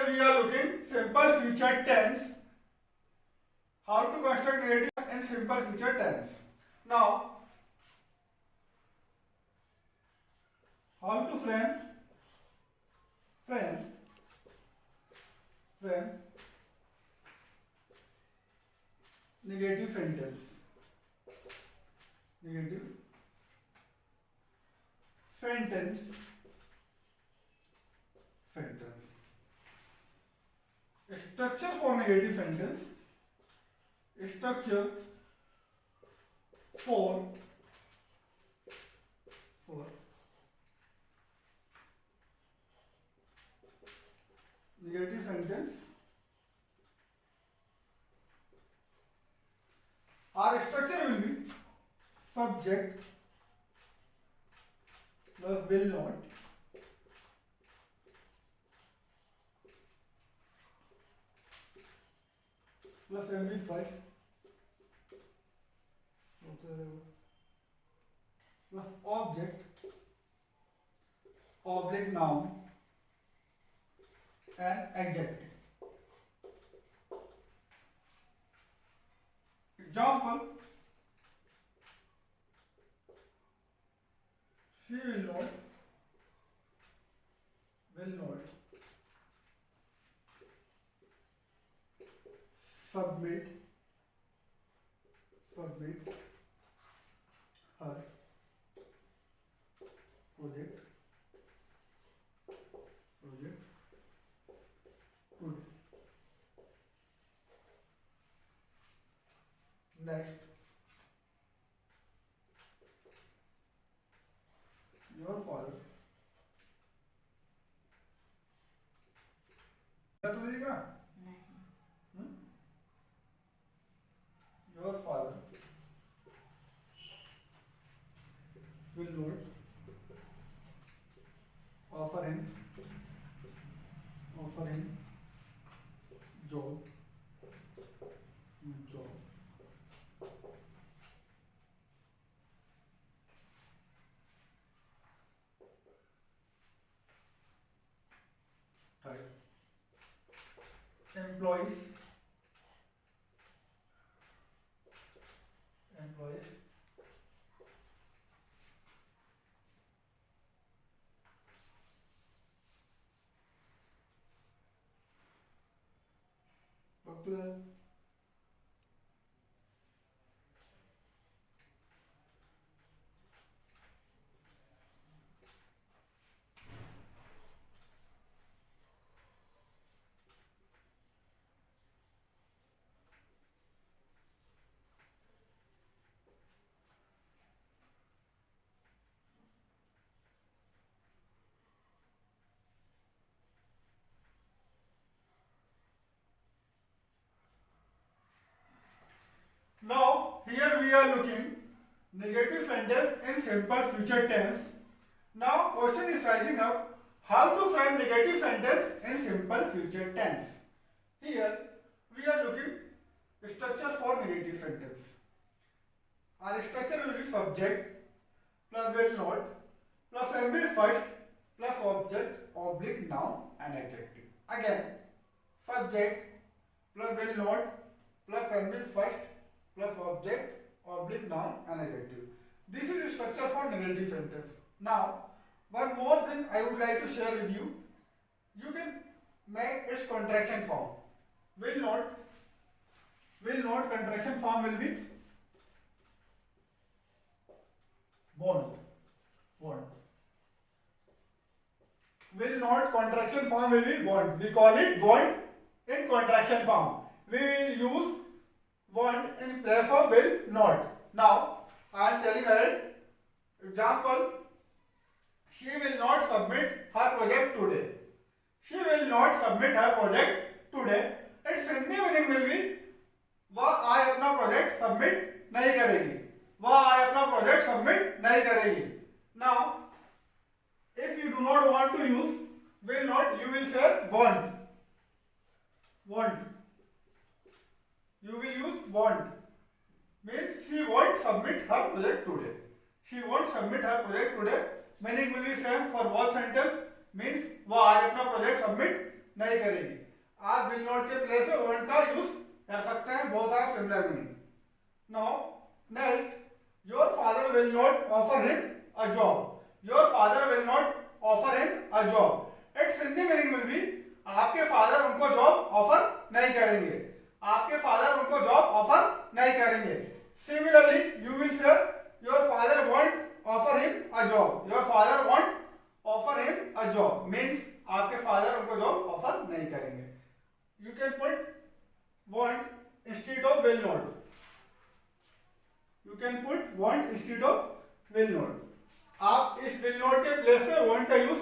here we are looking simple future tense. How to construct negative in simple future tense. Now, how to frame negative sentence. Negative sentence. Structure for negative sentence. Structure for negative sentence. Our structure will be subject plus will not plus MV5 plus object noun and adjective. Example: she will not submit her project today. Next, your father. क्या तुम्हें दिख रहा? नहीं. Your father will not offer him job. Right. Employees up to the Now, here we are looking negative sentence in simple future tense. Now, question is rising up: how to frame negative sentence in simple future tense. Here we are looking structure for negative sentence. Our structure will be subject plus will not plus MB first plus object oblique noun and adjective. Again, subject plus will not plus MB first plus object oblique noun and adjective. This is the structure for negative sentence. Now, one more thing I would like to share with you. You can make its contraction form. Will not contraction form will be won't. Will not contraction form will be won't. We call it won't in contraction form. We will use want in place of will not. Now, I am telling her, example, she will not submit her project today. She will not submit her project today. Its Hindi meaning will be, वह आज अपना project submit नहीं करेगी. वह आज अपना project submit नहीं करेगी. Now, if you do not want to use will not, you will say won't. You will use won't. Means she won't submit her project today. She won't submit her project today. Meaning will be same for both sentence. Means वह आज अपना project submit नहीं करेगी। आप will not के place में won't का use कर सकते हैं, both are similar meaning. Now next, your father will not offer him a job. Your father will not offer him a job. It's Hindi meaning will be आपके father उनको job offer नहीं करेंगे। आपके father उनको job offer नहीं करेंगे। Similarly you will say your father won't offer him a job. Your father won't offer him a job means आपके father उनको जॉब ऑफर नहीं करेंगे। You can put won't instead of will not. You can put won't instead of will not. आप इस will not के place पे won't का use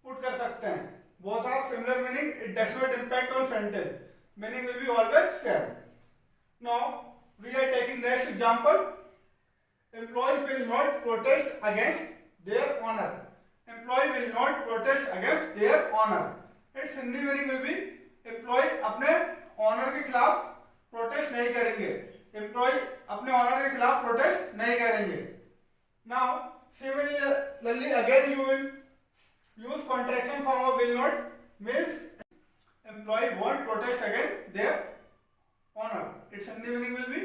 put कर सकते हैं। Both are similar meaning, it does not impact on sentence, meaning will be always same. Now we are taking next example. Employee will not protest against their honor. Employee will not protest against their honor. Its Hindi meaning will be employee अपने honor के खिलाफ protest नहीं करेंगे। Employee अपने honor के खिलाफ protest नहीं करेंगे। Now similarly again you will use contraction form of will not means employee won't protest against their honor. Its Hindi meaning will be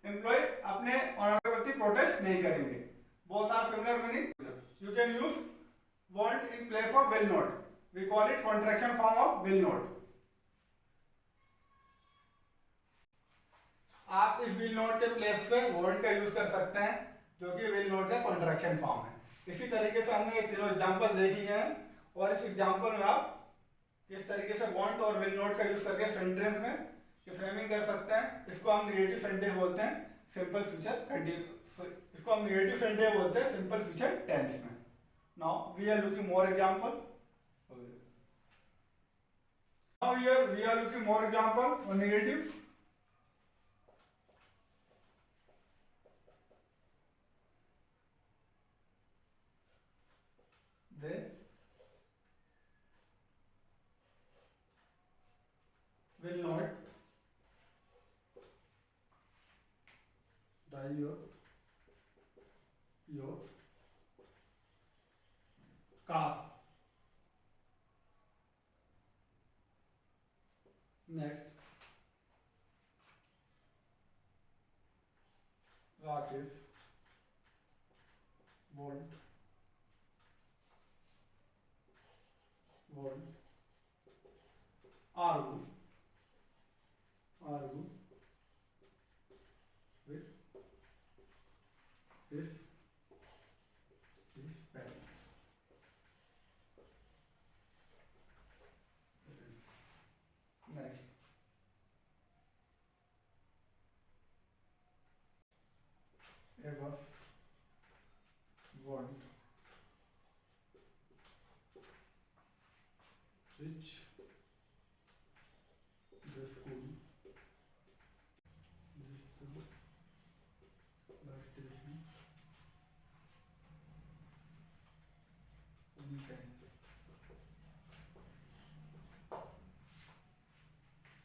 employee अपने ऑनर के प्रति प्रोटेस्ट नहीं करेंगे। Both are similar meaning. You can use won't in place of will not. We call it contraction form of will not. आप इस will not के place पे won't का यूज कर सकते हैं, जो कि विल नॉट का कॉन्ट्रैक्शन फॉर्म है। इसी तरीके से हमने ये तीनों एग्जांपल देख लिए हैं, और इस एग्जांपल में आप किस तरीके से वांट और विल नॉट का यूज करके सेंटेंस में फ्रेमिंग कर सकते हैं। इसको हम नेगेटिव सेंटेंस बोलते हैं, सिंपल फ्यूचर कंटीन्यूअस। इसको हम नेगेटिव सेंटेंस बोलते हैं सिंपल फ्यूचर टेंस में। Now we are looking more example. Now here we are looking more example on negative. They will not drive your car. Next, Rakesh won't argue with his parents. Next, Eva won't reach the school.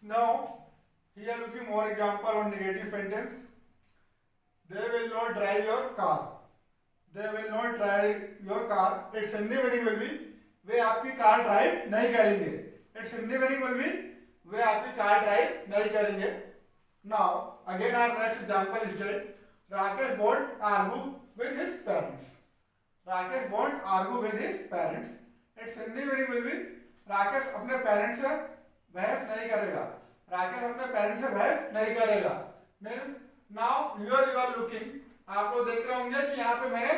Now, here looking more example on negative sentence. They will not drive your car. They will not drive your car. Its Hindi meaning will be वे आपकी car drive नहीं करेंगे। Its Hindi meaning will be वे आपकी car drive नहीं करेंगे। Now, again our next example is that Rakesh won't argue with his parents. Rakesh won't argue with his parents. Its Hindi meaning will be Rakesh अपने parents से बहस नहीं करेगा। राकेश अपने parents से बहस नहीं करेगा। Means now you are looking, आप लोग देख रहे होंगे कि यहाँ पे मैंने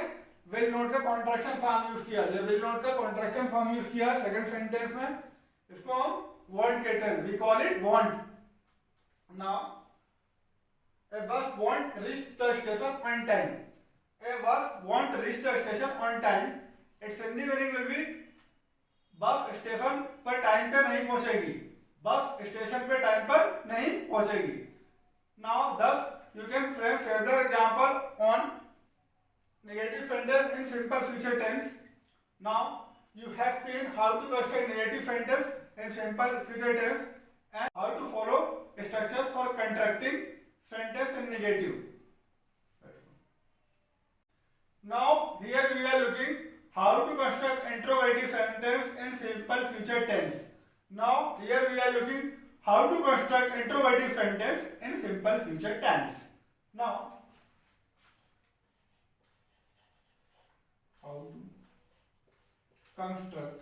विल नॉट का कॉन्ट्रैक्शन फॉर्म यूज किया। ये विल नॉट का कॉन्ट्रैक्शन फॉर्म यूज किया सेकंड सेंटेंस में। इसको हम वांट कहते हैं, we call it want. Now a bus want reach the station on time. A bus want reach the station on time. It's Hindi meaning will be bus station पर time पे नहीं पहुंचेगी। Bus station पे time पर नहीं पहुंचेगी। Now thus you can frame further example on negative sentence in simple future tense. Now you have seen how to construct negative sentence in simple future tense and how to follow structure for constructing sentence in negative. Now here we are looking how to construct interrogative sentence in simple future tense. Now how to construct interrogative sentence in simple future tense. Now, how to construct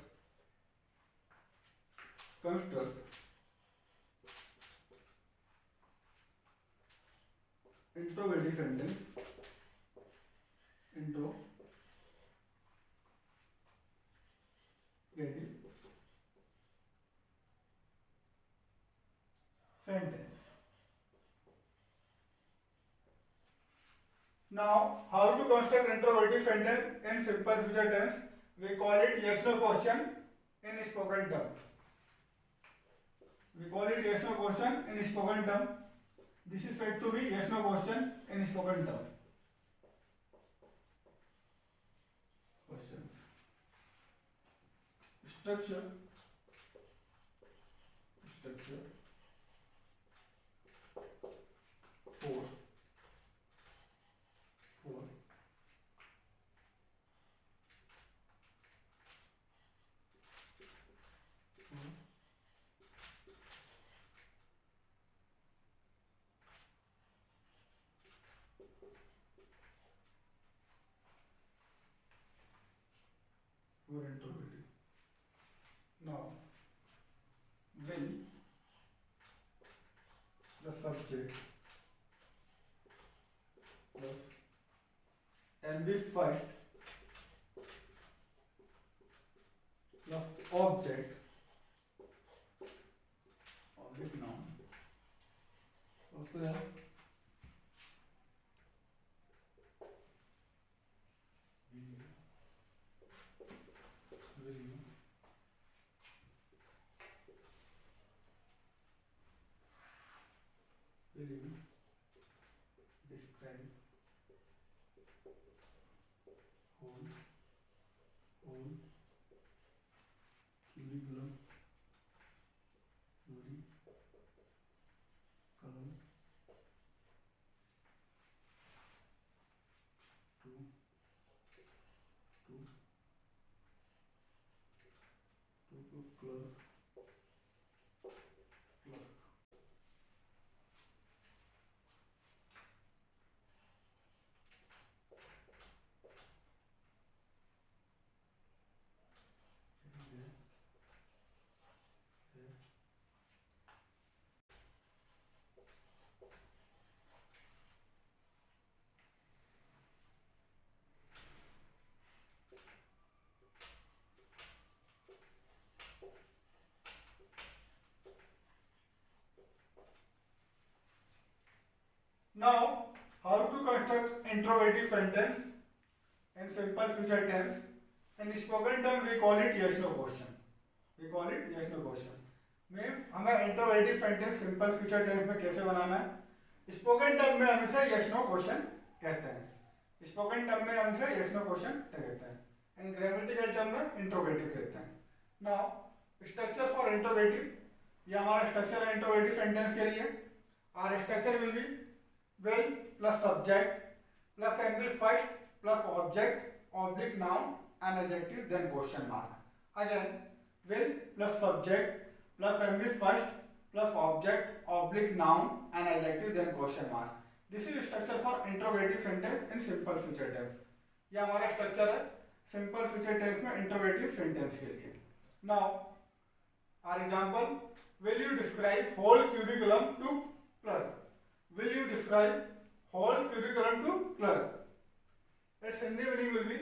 interrogative sentence sentence. Now, how to construct interrogative sentence in simple future tense? We call it yes/no question in spoken term. We call it yes/no question in spoken term. This is said to be yes/no question in spoken term. Questions. Structure. 4. Interrogative. Now, will the subject plus and be first plus object noun. Okay. Will you describe whole curriculum theory column to clerk. Now, how to construct interrogative sentence in simple future tense? In spoken term, we call it yes/no question. Means हमें interrogative sentence simple future tense में कैसे बनाना है? Spoken term में हम इसे yes/no question कहते हैं. स्पोकन टर्म में हम इसे yes/no question कहते हैं. इन ग्रामेटिकल टर्म में इंट्रोगेटिव कहते हैं. Now, structure for interrogative. ये हमारा स्ट्रक्चर है इंट्रोगेटिव सेंटेंस के लिए. Our structure will be will plus subject plus NV first plus object oblique noun and adjective then question mark. Again, will plus subject plus NV first plus object oblique noun and adjective then question mark. This is structure for interrogative sentence in simple future tense. ये हमारा structure है simple future tense में interrogative sentence के लिए. Now are example, will you describe whole curriculum to clerk? Will you describe whole curriculum to clerk? Its Hindi meaning will be,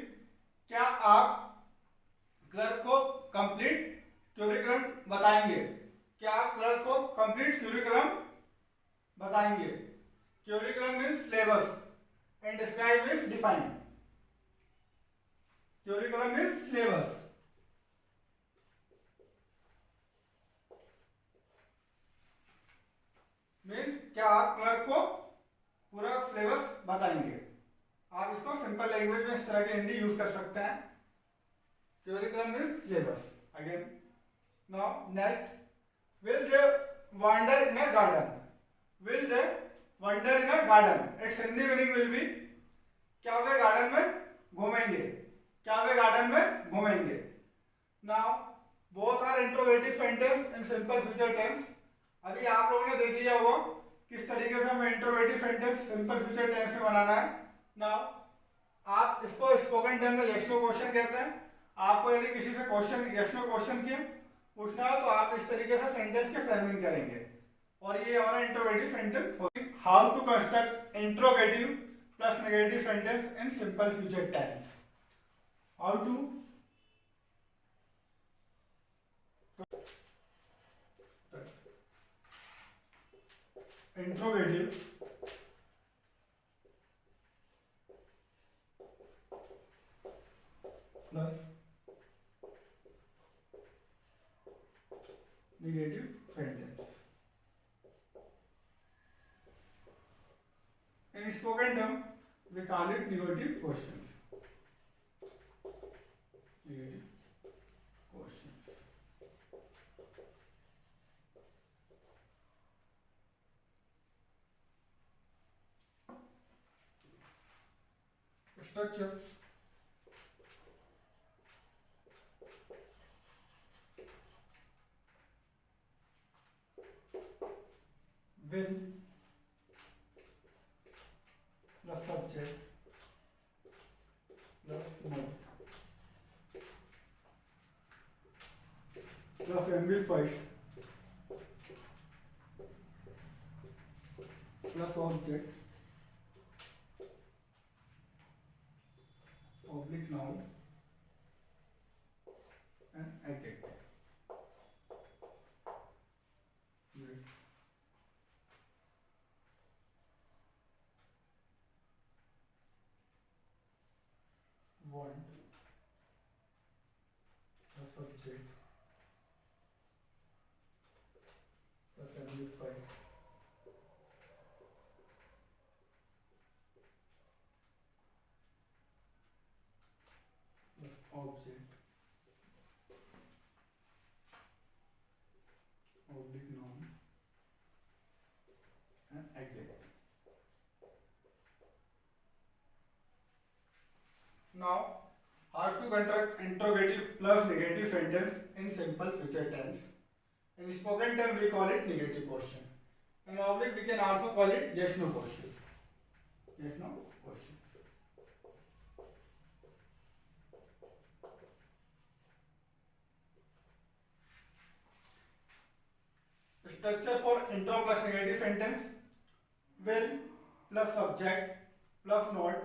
क्या आप clerk को complete curriculum बताएंगे? क्या आप क्लर्क को कंप्लीट क्यूरिकुलम बताएंगे? Curriculum means syllabus and describe means define. Curriculum means syllabus. Means क्या आप क्लर्क को पूरा सिलेबस बताएंगे? आप इसको सिंपल लैंग्वेज में इस तरह के हिंदी यूज कर सकते हैं. Curriculum means syllabus. Again now next, will they wander in a garden? Will they wander in a garden? It's Hindi meaning will be, क्या वे गार्डन में घूमेंगे? Now both are interrogative sentence in simple future tense. अभी आप लोगों ने देख लिया होगा किस तरीके से हमें interrogative sentence simple future tense में बनाना है। नाउ आप इसको स्पोकन टर्म में यस नो क्वेश्चन कहते हैं। आपको यदि किसी से क्वेश्चन यस नो क्वेश्चन के पूछना हो तो आप इस तरीके से सेंटेंस के फ्रेमिंग करेंगे और ये हमारा interrogative sentence. How to construct interrogative plus negative sentence in simple future tense. How to interrogative plus negative sentence. In spoken term, we call it negative questions. Negative questions. Structure. Will plus subject plus mode plus amplified plus object oblique noun and adjective. Want plus subject plus amplified plus object oblique noun and adjective. Now, how to construct interrogative plus negative sentence in simple future tense. In spoken term, we call it negative question. In oblique, we can also call it yes no question. Yes no question. Structure for intro plus negative sentence: will plus subject plus node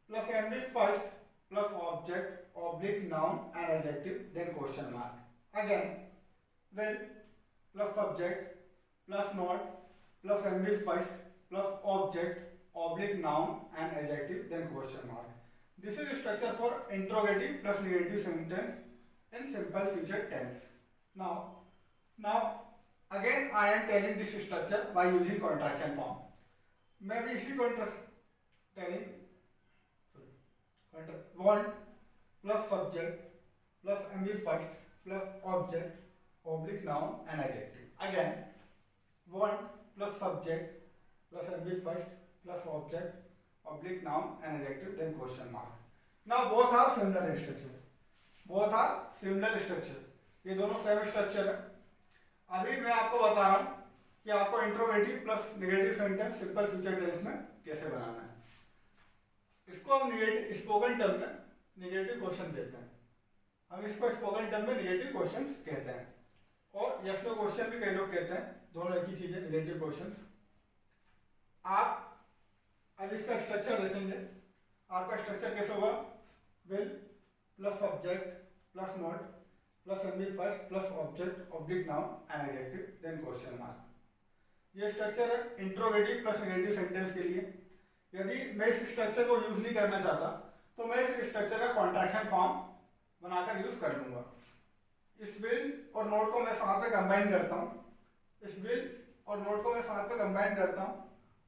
plus NV first plus object oblique noun and adjective then question mark. Again, will plus subject plus node plus NV first plus object oblique noun and adjective then question mark. This is structure for interrogative plus negative sentence in simple future tense. Now again I am telling this structure by using contraction form. मैं भी इसी telling want plus subject plus MB first plus object oblique noun and adjective. Again, want plus subject plus MB first plus object oblique noun and adjective then question mark. Now both are similar structure. Both are similar structure. ये दोनों same structure है। अभी मैं आपको बता रहा हूँ कि आपको interrogative plus negative sentence simple future tense में कैसे बनाना है। इसको हम स्पोकन टर्म में नेगेटिव क्वेश्चन कहते हैं। हम इसको स्पोकन टर्म में नेगेटिव क्वेश्चंस कहते हैं और यस नो क्वेश्चन भी कई लोग कहते हैं। दोनों एक ही चीज है, नेगेटिव क्वेश्चंस। आप अब इसका स्ट्रक्चर देखेंगे। आपका स्ट्रक्चर कैसे होगा? Will plus subject plus not plus MV first plus object oblique noun and adjective then question mark. ये स्ट्रक्चर है इंट्रोगेटिव प्लस नेगेटिव सेंटेंस के लिए। यदि मैं इस स्ट्रक्चर को यूज नहीं करना चाहता तो मैं इस स्ट्रक्चर का कॉन्ट्रैक्शन फॉर्म बनाकर यूज कर लूंगा। इस विल और नोट को मैं साथ में कंबाइन करता हूँ। इस विल और नोट को मैं साथ में कंबाइन करता हूँ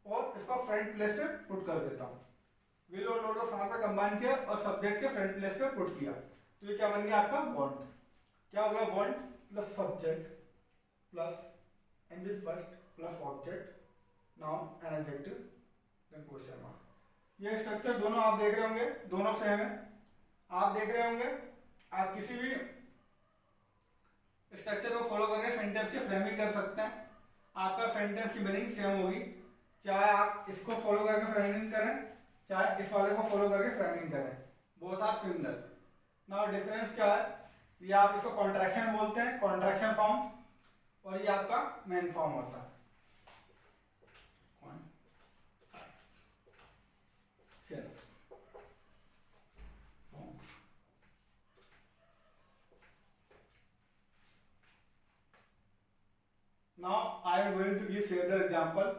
और इसको फ्रंट प्लेस पे पुट कर देता हूँ। विल और नोट को साथ में कंबाइन किया और सब्जेक्ट के फ्रंट प्लेस पे पुट किया तो ये क्या बन गया आपका वांट। क्या हो गया? Won't plus subject plus MV first plus object noun and adjective then question mark. ये स्ट्रक्चर दोनों आप देख रहे होंगे, दोनों सेम है। आप देख रहे होंगे आप किसी भी स्ट्रक्चर को फॉलो करके सेंटेंस की फ्रेमिंग कर सकते हैं। आपका सेंटेंस की मीनिंग सेम होगी, चाहे आप इसको फॉलो करके फ्रेमिंग करें चाहे इस वाले को फॉलो करके फ्रेमिंग करें, both are similar. Now difference क्या है, ये आप इसको कॉन्ट्रैक्शन बोलते हैं, कॉन्ट्रैक्शन फॉर्म, और ये आपका मेन फॉर्म होता है। Now I am going to give further example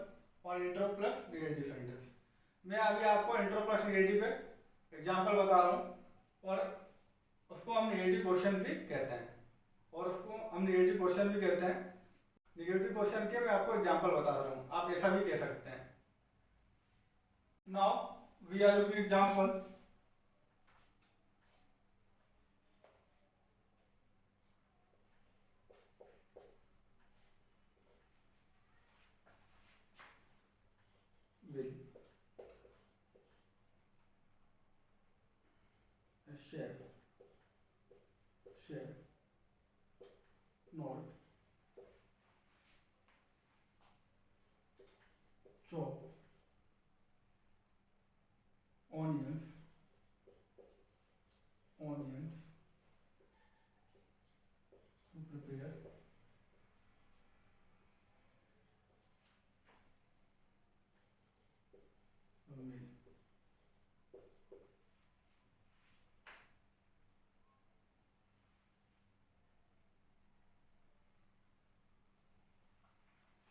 on intro plus negative sentence. मैं अभी आपको इंट्रो प्लस नेगेटिव पे एग्जाम्पल बता रहा हूँ और उसको हम नेगेटिव क्वेश्चन भी कहते हैं, और उसको हम नेगेटिव क्वेश्चन भी कहते हैं। नेगेटिव क्वेश्चन के मैं आपको एग्जाम्पल बता रहा हूँ, आप ऐसा भी कह सकते हैं। Now we are looking example. Chef not chop onions to prepare a meal.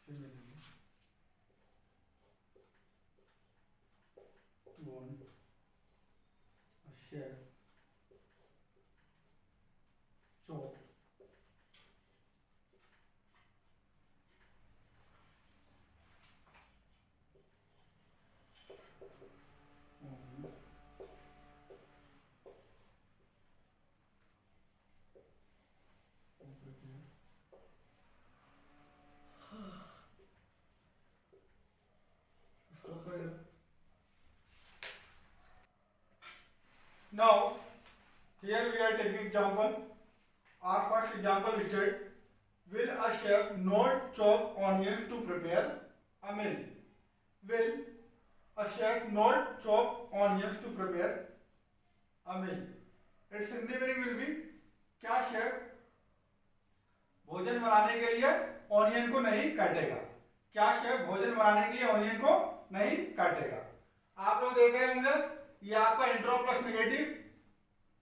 Similarly, one a chef chop onions to prepare Now, here we are taking example. Our first example state, will a chef not chop onions to prepare a meal? Will a chef not chop onions to prepare a meal? Its Hindi meaning will be, क्या chef भोजन बनाने के लिए onion को नहीं काटेगा? क्या chef भोजन बनाने के लिए ऑनियन को नहीं काटेगा? आप लोग देख रहे होंगे, ये आपका इंट्रो प्लस नेगेटिव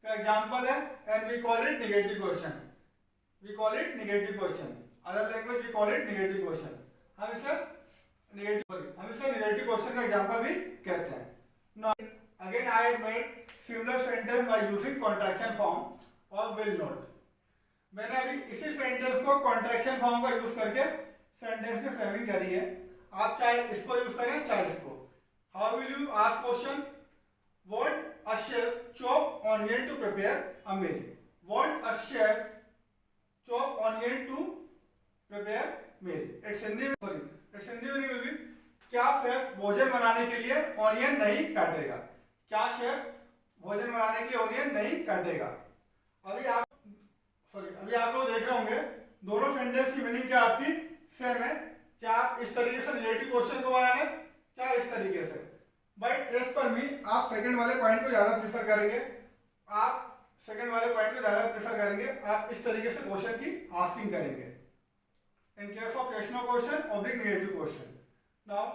का एग्जांपल है, and we call it negative question. We call it negative question, other language we call it negative question. हम इसे नेगेटिव क्वेश्चन का एग्जांपल भी कहते हैं। Now again I have made similar sentence by using contraction form और will not. मैंने अभी इसी सेंटेंस को कॉन्ट्रैक्शन फॉर्म का यूज करके सेंटेंस में फ्रेमिंग करी है। आप चाहे इसको यूज करें चाहे इसको। How will you ask question? Want a chef chop onion to prepare a meal? Want a chef chop onion to prepare meal? It's Hindi meaning will be, क्या शेफ भोजन बनाने के लिए ऑनियन नहीं काटेगा? क्या शेफ भोजन बनाने के लिए ऑनियन नहीं काटेगा? अभी आप लोग देख रहे होंगे दोनों सेंटेंस की मीनिंग क्या आपकी सेम है, चाहे आप इस तरीके से रिलेटिव क्वेश्चन को बना लें चाहे इस तरीके से। बट एज पर मी आप सेकंड वाले पॉइंट को ज्यादा प्रीफर करेंगे, आप इस तरीके से क्वेश्चन की आस्किंग करेंगे। In case of yes no question oblique negative question. Now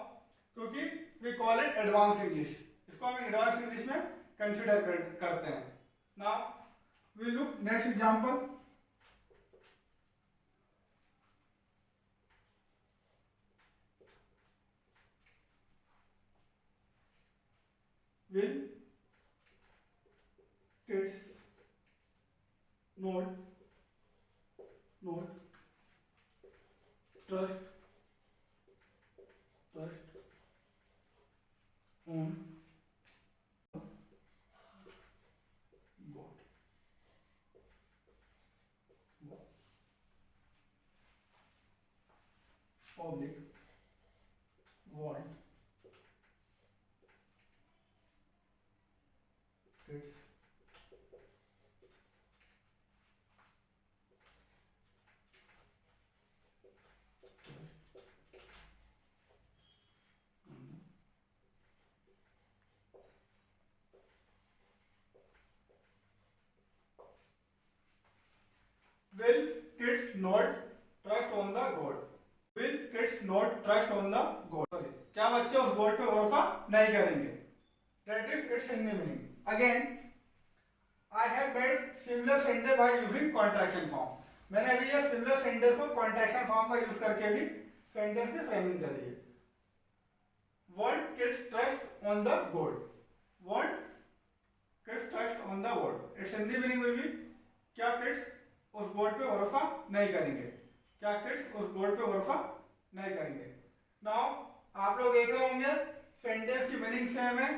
क्योंकि we call it advance English, इसको हम एडवांस इंग्लिश में कंसीडर करते हैं। Now we look next example. Will kids not trust on God? Public want kids will kids not trust on the god? Will kids not trust on the god? Sorry, क्या बच्चे उस god पे भरोसा नहीं करेंगे? That is its Hindi meaning. Again, I have made similar sentence by using contraction form. मैंने अभी ये similar sentence को contraction form का यूज करके भी sentence की framing करी है. Want kids trust on the god? Want kids trust on the god? Its Hindi meaning will be क्या kids उस god पे भरोसा नहीं करेंगे? क्या किड्स उस बोर्ड पे भरोसा नहीं करेंगे? नाउ आप लोग देख रहे होंगे सेंटेंस की मीनिंग सेम है.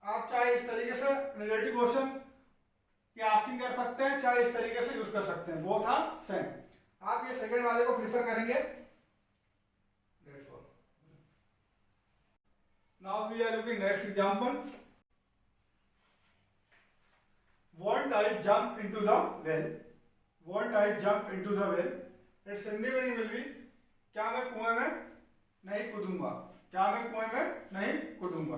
आप चाहे इस तरीके से नेगेटिव क्वेश्चन की आस्किंग कर सकते हैं, चाहे इस तरीके से यूज कर सकते हैं. Both are same. आप ये सेकंड वाले को प्रीफर करेंगे. Now we are looking next example. Won't I jump into the well? Won't I jump into the well? It's Hindi meaning will be क्या मैं कुएं में नहीं कूदूंगा? क्या मैं कुएं में नहीं कूदूंगा?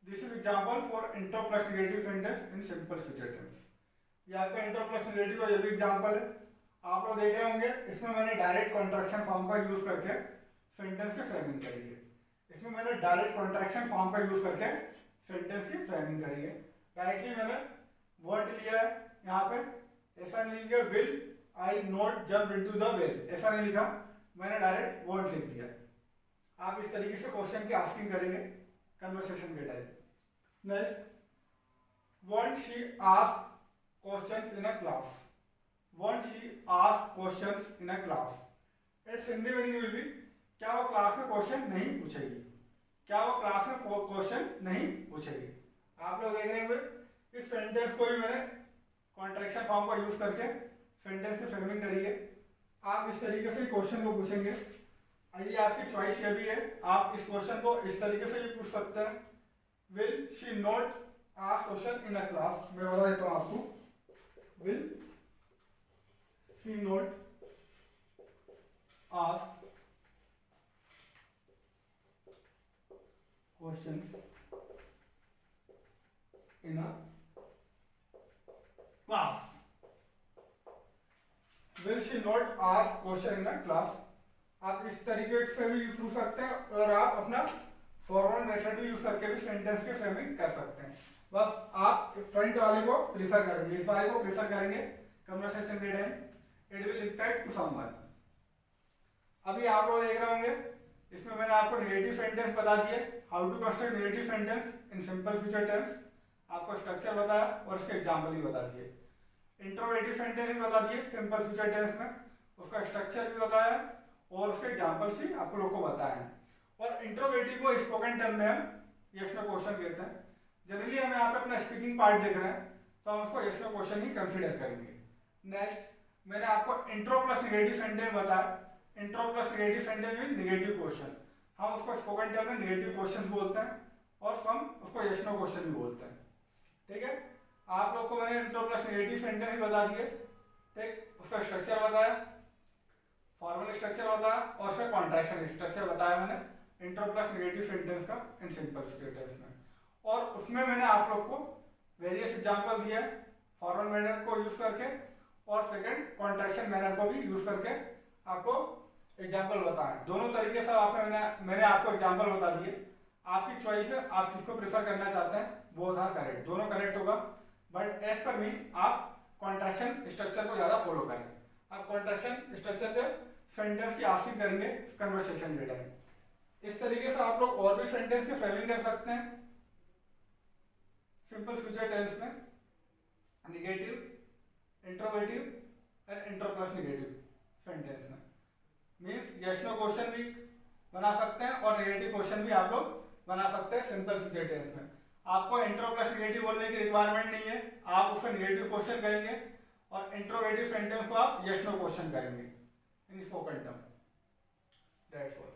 This is example for intro plus negative sentence in simple future tense. ये आपका इंट्रो प्लस नेगेटिव का ये भी एग्जांपल है. आप लोग देख रहे होंगे इसमें मैंने डायरेक्ट कॉन्ट्रैक्शन फॉर्म का यूज करके सेंटेंस की फ्रेमिंग करी है. इसमें मैंने डायरेक्ट कॉन्ट्रैक्शन फॉर्म का यूज करके सेंटेंस की फ्रेमिंग करी है. डायरेक्टली मैंने वर्ड लिया है यहाँ पे. ऐसा नहीं लिखा will I not jump into the well, ऐसा नहीं लिखा. मैंने डायरेक्ट वर्ड लिख दिया. आप इस तरीके से क्वेश्चन की आस्किंग करेंगे कन्वर्सेशन के type. Next, want she ask questions in a class? Want she ask questions in a class? It's Hindi meaning will be क्या वो क्लास में क्वेश्चन नहीं पूछेगी? क्या वो क्लास में क्वेश्चन नहीं पूछेगी? आप लोग देख रहे होंगे इस सेंटेंस को भी मैंने कॉन्ट्रैक्शन फॉर्म का यूज करके सेंटेंस की फ्रेमिंग करिए. आप इस तरीके से क्वेश्चन को पूछेंगे. ये आपकी चॉइस ये भी है. आप इस क्वेश्चन को इस तरीके से भी पूछ सकते हैं. Will she not ask question in a class? मैं बता देता हूं आपको. Will she not ask question in a class? Will she not ask question in a class? आप इस तरीके से भी पूछ सकते हैं और आप अपना फॉर्मल मेथड भी यूज करके भी सेंटेंस की फ्रेमिंग कर सकते हैं. बस आप फ्रंट वाले को प्रीफर करेंगे, इस वाले को प्रीफर करेंगे कन्वर्सेशन के time. It will impact to someone. अभी आप लोग देख रहे होंगे इसमें मैंने आपको नेगेटिव सेंटेंस बता दिए. How to construct negative sentence in simple future tense. आपको स्ट्रक्चर बताया और उसके एग्जाम्पल भी बता दिए. इंट्रोगेटिव सेंटेंस भी बता दिए सिंपल फ्यूचर टेंस में, उसका स्ट्रक्चर भी बताया और उसके एग्जांपल्स भी आप लोगों को बताए हैं. और इंट्रोगेटिव को स्पोकन टर्म में हम यस नो क्वेश्चन कहते हैं. जनरली हम यहाँ पे अपना स्पीकिंग पार्ट देख रहे हैं तो हम उसको यस नो क्वेश्चन ही कंसीडर करेंगे. नेक्स्ट, मैंने आपको इंट्रो प्लस नेगेटिव सेंटेंस बताया. Intro plus negative sentence mean negative question. हम उसको स्पोकन टर्म में नेगेटिव क्वेश्चन बोलते हैं और हम उसको यस नो क्वेश्चन भी बोलते हैं. ठीक है, आप लोग को मैंने इंट्रो प्लस नेगेटिव सेंटेंस भी बता दिए. ठीक, उसका स्ट्रक्चर बताया, फॉर्मल स्ट्रक्चर बताया और उसका कॉन्ट्रैक्शन स्ट्रक्चर बताया मैंने इंट्रो प्लस नेगेटिव सेंटेंस का इन सिंपल फ्यूचर टेंस में. और उसमें मैंने आप लोग को वेरियस एग्जांपल दिया फॉर्मल मैनर को यूज करके और सेकंड कॉन्ट्रैक्शन मैनर को भी यूज करके आपको एग्जांपल बताएं. दोनों तरीके से मैंने आपको एग्जांपल बता दिए. आपकी चॉइस है, आप किसको प्रेफर करना चाहते हैं. बोथ आर करेक्ट, दोनों करेक्ट होगा. बट एज पर मी आप कॉन्ट्रैक्शन स्ट्रक्चर को ज्यादा फॉलो करें. आप कॉन्ट्रैक्शन स्ट्रक्चर पे सेंटेंस की आस्किंग करेंगे कन्वर्सेशन के टाइम. इस तरीके से आप लोग और भी सेंटेंस की फ्रेमिंग कर सकते हैं सिंपल फ्यूचर टेंस में. Negative, interrogative and intro plus negative sentence में मीन्स यस नो क्वेश्चन भी बना सकते हैं और नेगेटिव क्वेश्चन भी आप लोग बना सकते हैं सिंपल फ्यूचर टेंस में. आपको इंट्रो प्लस नेगेटिव बोलने की रिक्वायरमेंट नहीं है. आप उससे नेगेटिव क्वेश्चन करेंगे और इंट्रोगेटिव सेंटेंस को आप यस नो क्वेश्चन करेंगे इन स्पोकन टर्म. That's all.